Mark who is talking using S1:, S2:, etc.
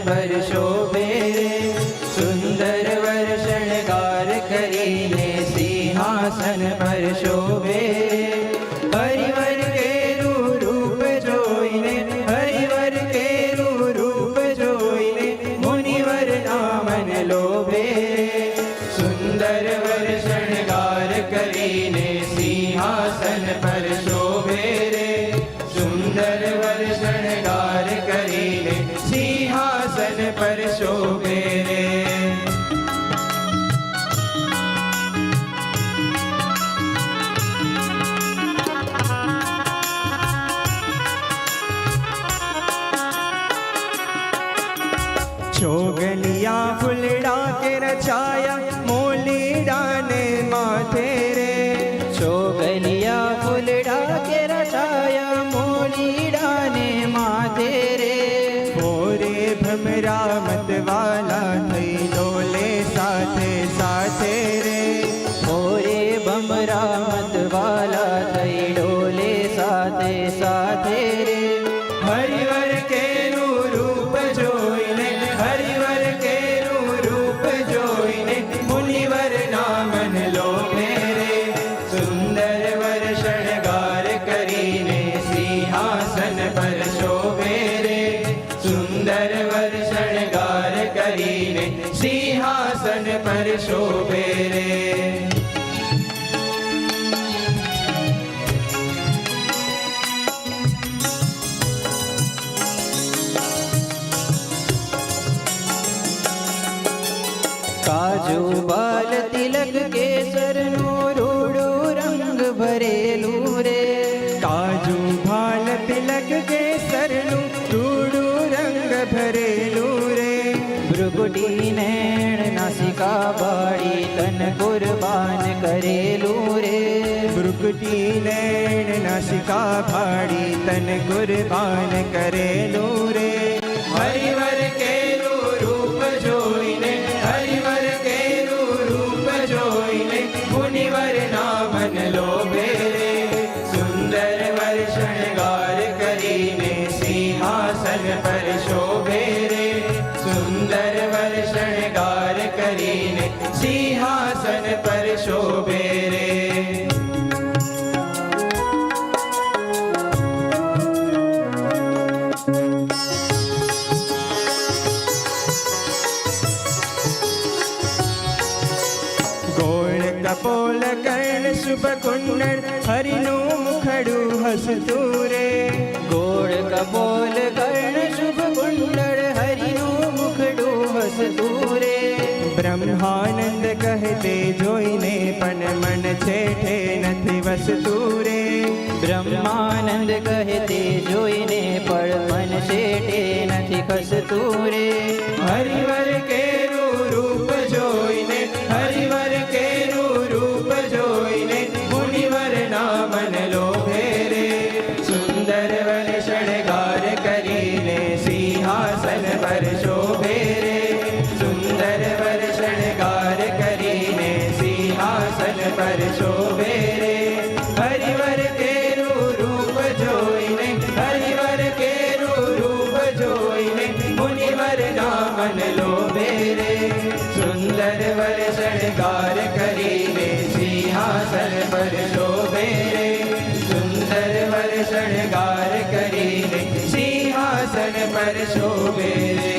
S1: पर शोभे रे सुंदर वर शृंगार करीने सिंहासन पर शोभे हरिवर केरू रूप जोईने हरिवर केरू रूप जोईने मुनिवर नामन लोभे सुंदर वर शृंगार करीने सिंहासन पर शोभे रे सुंदर वर शृंगार करीने सिंहासन पर शोभे रे
S2: छोगलिया फुलड़ा के रचाया मोलीड़ा ने माथे रे
S1: छोगलिया फुलड़ा के रचाया मोलीड़ा ने माथे रे
S2: भोरे भमरा मत वाला थई डोले साथे साथे रे
S1: भोरे भमरा मत वाला थई डोले साथे साथे रे
S2: हरिवर केरू रूप जोईने हरिवर केरू रूप जोईने मुनिवर नामन लोभे रे
S1: सुंदर वर शृंगार करीने सिंहासन पर शोभे रे सुंदर वर शृंगार करीने सिंहासन पर शोभे रे काजू बाल तिलक केसर नो रूड़ो रंग भरेलू रे
S2: काजू भाल तिलक के सरनु रूडू रंग भरेलू रे
S1: भ्रुकुटी नैण नासिका बाड़ी तन कुर्बान करेलू रे
S2: भ्रुकुटी नैण नासिका भाड़ी तन कुर्बान करेलू रे
S1: हरिवर केरू रूप जोईने हरिवर केरू रूप जोईने मुनिवर नामन लोभे रे सुंदर वर शृंगार करीने सिंहासन पर शोभे रे सुंदर वर शृंगार करीने सिंहासन पर शोभे रे
S2: गोल कपोल कर्ण शुभ कुंडल हरिनु मुखड़ू हसतू रे
S1: गोड़ कपोल कर्ण शुभ कुंडल हरिनु मुखडू हसतूरे
S2: ब्रह्मानंद कहते जोईने पण मन छेठे नथी वसतू रे
S1: ब्रह्मानंद कहते जोईने पण मन छेठे नथी खसतूरे हरिवर केरू रूप जोईने हरिवर केरू रूप जोईने मुनिवर नामन लोभे रे सुंदर वर शृंगार करीने सिंहासन पर शोभे रे सुंदर वर शृंगार करीने सिंहासन पर शोभे रे हरिवर केरू रूप जोईने हरिवर केरू रूप जोईने मुनिवर नामन लोभे रे सुंदर वर शृंगार करीने सिंहासन पर शोभे रे सुंदर वर शृंगार करीने सिंहासन पर शोभे रे